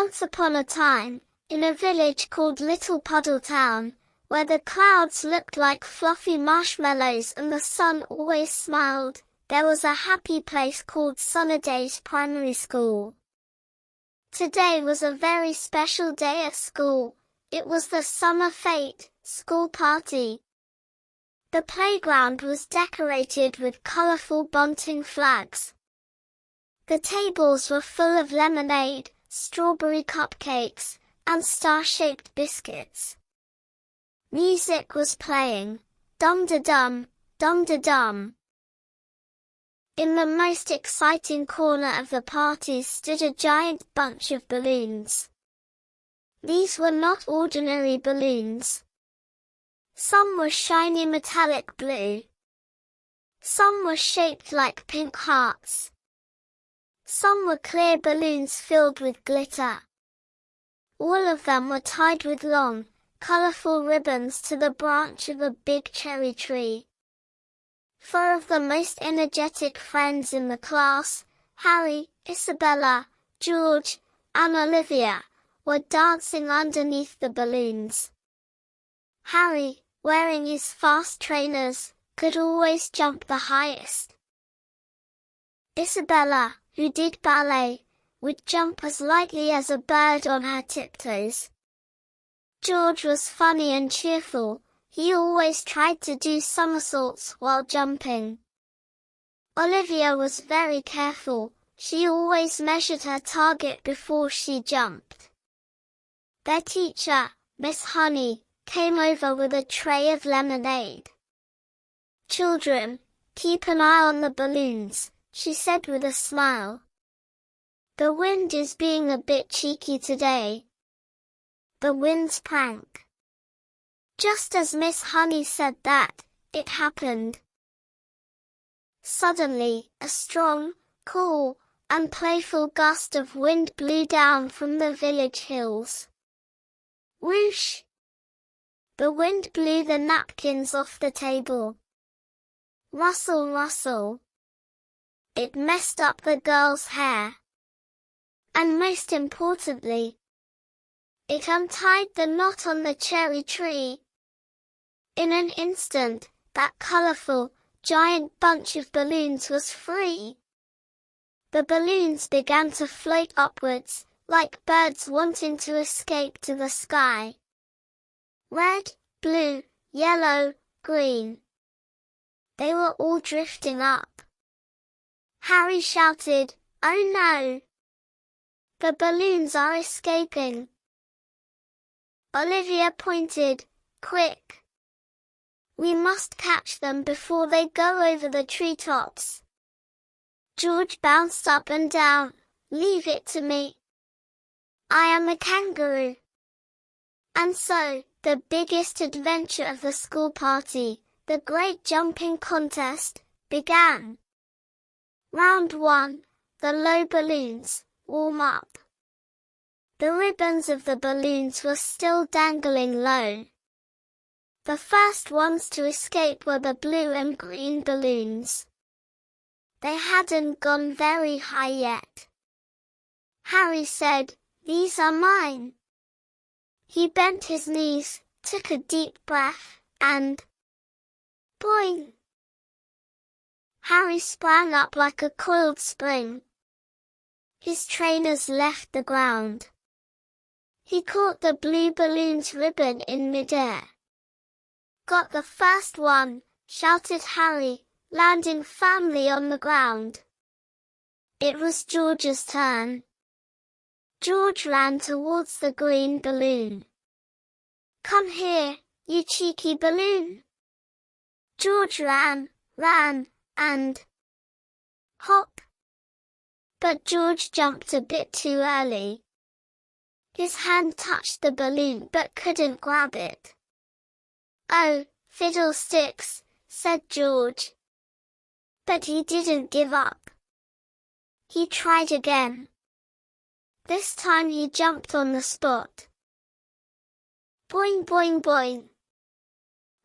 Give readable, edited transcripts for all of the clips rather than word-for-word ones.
Once upon a time, in a village called Little Puddle Town, where the clouds looked like fluffy marshmallows and the sun always smiled, there was a happy place called Sunnydays Primary School. Today was a very special day at school. It was the Summer Fete, school party. The playground was decorated with colorful bunting flags. The tables were full of lemonade, strawberry cupcakes, and star-shaped biscuits. Music was playing, dum-da-dum, dum-da-dum. In the most exciting corner of the party stood a giant bunch of balloons. These were not ordinary balloons. Some were shiny metallic blue. Some were shaped like pink hearts. Some were clear balloons filled with glitter. All of them were tied with long, colorful ribbons to the branch of a big cherry tree. Four of the most energetic friends in the class, Harry, Isabella, George, and Olivia, were dancing underneath the balloons. Harry, wearing his fast trainers, could always jump the highest. Isabella, who did ballet, would jump as lightly as a bird on her tiptoes. George was funny and cheerful. He always tried to do somersaults while jumping. Olivia was very careful. She always measured her target before she jumped. Their teacher, Miss Honey, came over with a tray of lemonade. "Children, keep an eye on the balloons," she said with a smile. "The wind is being a bit cheeky today." The wind's prank. Just as Miss Honey said that, it happened. Suddenly, a strong, cool, and playful gust of wind blew down from the village hills. Whoosh! The wind blew the napkins off the table. Rustle, rustle. It messed up the girls' hair. And most importantly, it untied the knot on the cherry tree. In an instant, that colorful, giant bunch of balloons was free. The balloons began to float upwards, like birds wanting to escape to the sky. Red, blue, yellow, green. They were all drifting up. Harry shouted, "Oh no! The balloons are escaping!" Olivia pointed, "Quick! We must catch them before they go over the treetops." George bounced up and down, "Leave it to me. I am a kangaroo." And so, the biggest adventure of the school party, the great jumping contest, began. Round 1, the low balloons, warm up. The ribbons of the balloons were still dangling low. The first ones to escape were the blue and green balloons. They hadn't gone very high yet. Harry said, "These are mine." He bent his knees, took a deep breath, and boing! Harry sprang up like a coiled spring. His trainers left the ground. He caught the blue balloon's ribbon in midair. "Got the first one," shouted Harry, landing firmly on the ground. It was George's turn. George ran towards the green balloon. "Come here, you cheeky balloon." George ran, and hop! But George jumped a bit too early. His hand touched the balloon but couldn't grab it. "Oh, fiddlesticks," said George. But he didn't give up. He tried again. This time he jumped on the spot. Boing, boing, boing.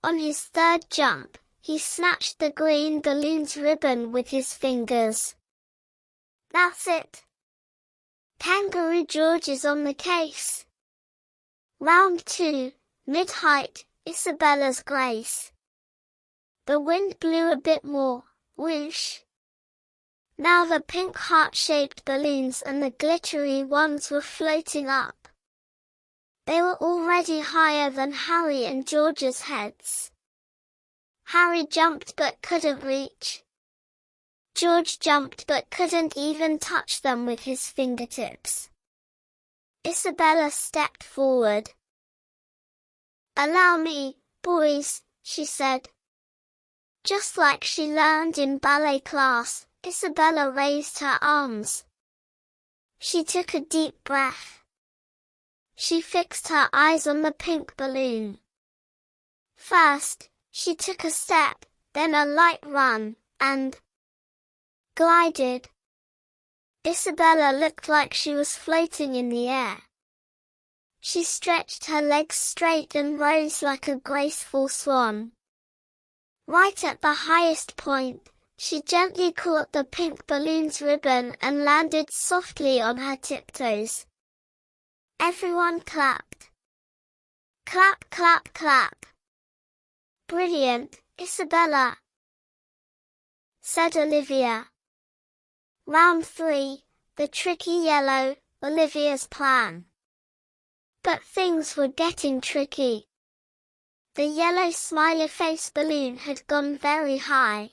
On his third jump, he snatched the green balloon's ribbon with his fingers. "That's it. Kangaroo George is on the case. Round 2, mid-height, Isabella's grace. The wind blew a bit more, whoosh. Now the pink heart-shaped balloons and the glittery ones were floating up. They were already higher than Harry and George's heads. Harry jumped but couldn't reach. George jumped but couldn't even touch them with his fingertips. Isabella stepped forward. "Allow me, boys," she said. Just like she learned in ballet class, Isabella raised her arms. She took a deep breath. She fixed her eyes on the pink balloon. First, she took a step, then a light run, and glided. Isabella looked like she was floating in the air. She stretched her legs straight and rose like a graceful swan. Right at the highest point, she gently caught the pink balloon's ribbon and landed softly on her tiptoes. Everyone clapped. Clap, clap, clap. "Brilliant, Isabella," said Olivia. Round 3, the tricky yellow, Olivia's plan. But things were getting tricky. The yellow smiley face balloon had gone very high.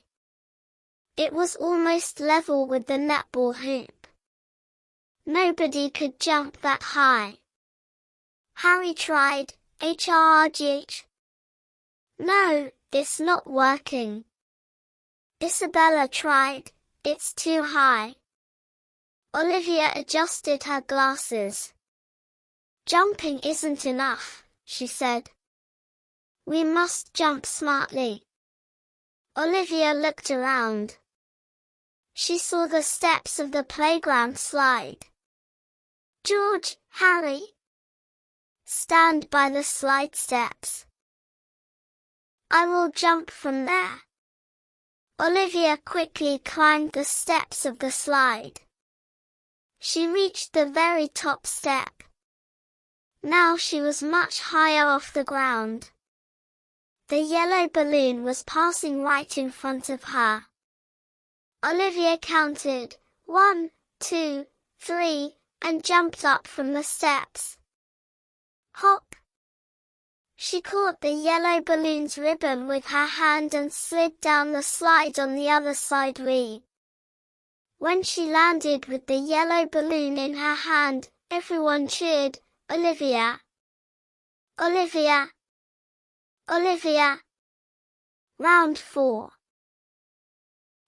It was almost level with the netball hoop. Nobody could jump that high. Harry tried, HRGH. "No, it's not working." Isabella tried, "It's too high." Olivia adjusted her glasses. "Jumping isn't enough," she said. "We must jump smartly." Olivia looked around. She saw the steps of the playground slide. "George, Harry, stand by the slide steps. I will jump from there." Olivia quickly climbed the steps of the slide. She reached the very top step. Now she was much higher off the ground. The yellow balloon was passing right in front of her. Olivia counted 1, 2, 3, and jumped up from the steps. Hop! She caught the yellow balloon's ribbon with her hand and slid down the slide on the other side. When she landed with the yellow balloon in her hand, everyone cheered, "Olivia! Olivia! Olivia!" Round 4.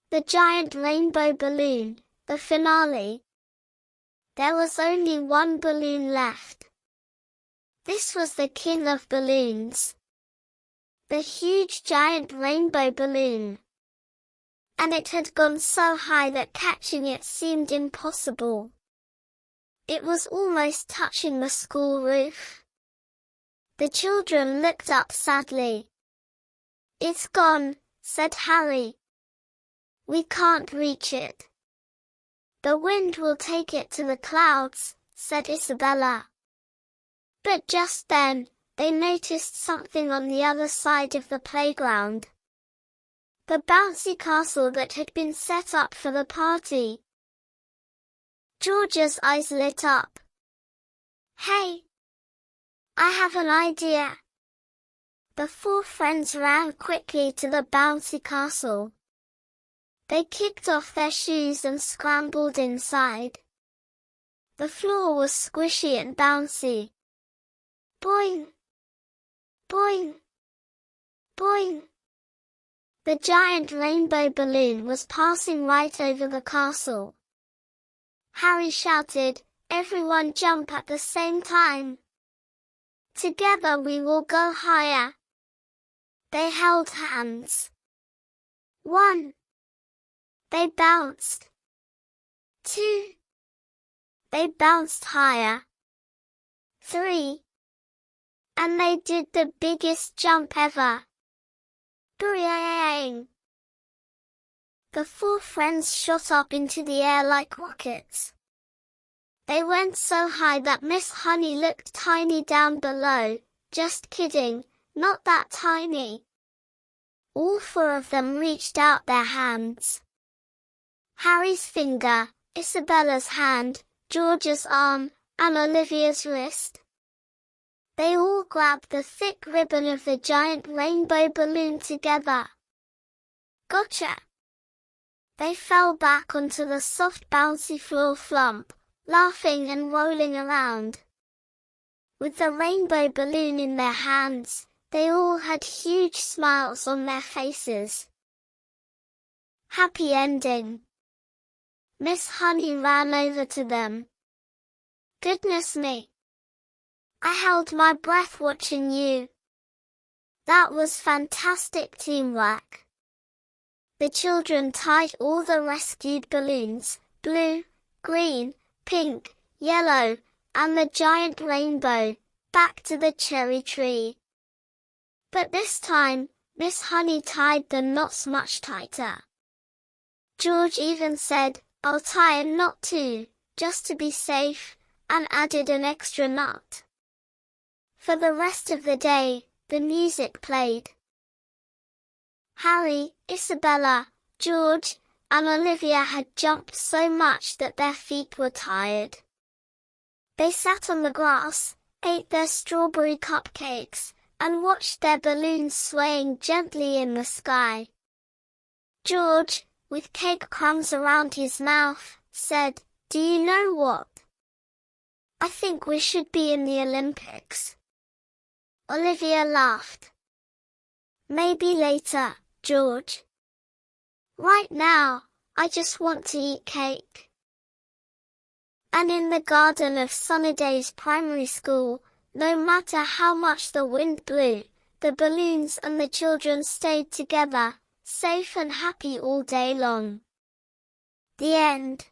The giant rainbow balloon, the finale. There was only one balloon left. This was the king of balloons. The huge giant rainbow balloon. And it had gone so high that catching it seemed impossible. It was almost touching the school roof. The children looked up sadly. "It's gone," said Harry. "We can't reach it." "The wind will take it to the clouds," said Isabella. But just then, they noticed something on the other side of the playground. The bouncy castle that had been set up for the party. George's eyes lit up. "Hey! I have an idea." The 4 friends ran quickly to the bouncy castle. They kicked off their shoes and scrambled inside. The floor was squishy and bouncy. Boing! Boing! Boing! The giant rainbow balloon was passing right over the castle. Harry shouted, "Everyone jump at the same time. Together we will go higher." They held hands. 1. They bounced. 2. They bounced higher. 3. And they did the biggest jump ever. Boing! The 4 friends shot up into the air like rockets. They went so high that Miss Honey looked tiny down below. Just kidding, not that tiny. All four of them reached out their hands. Harry's finger, Isabella's hand, George's arm, and Olivia's wrist. They all grabbed the thick ribbon of the giant rainbow balloon together. Gotcha! They fell back onto the soft bouncy floor flump, laughing and rolling around. With the rainbow balloon in their hands, they all had huge smiles on their faces. Happy ending. Miss Honey ran over to them. Goodness me! I held my breath watching you. That was fantastic teamwork. The children tied all the rescued balloons, blue, green, pink, yellow, and the giant rainbow, back to the cherry tree. But this time, Miss Honey tied the knots much tighter. George even said, "I'll tie a knot too, just to be safe," and added an extra knot. For the rest of the day, the music played. Harry, Isabella, George, and Olivia had jumped so much that their feet were tired. They sat on the grass, ate their strawberry cupcakes, and watched their balloons swaying gently in the sky. George, with cake crumbs around his mouth, said, "Do you know what? I think we should be in the Olympics." Olivia laughed. "Maybe later, George. Right now, I just want to eat cake." And in the garden of Sunnydays Primary School, no matter how much the wind blew, the balloons and the children stayed together, safe and happy all day long. The end.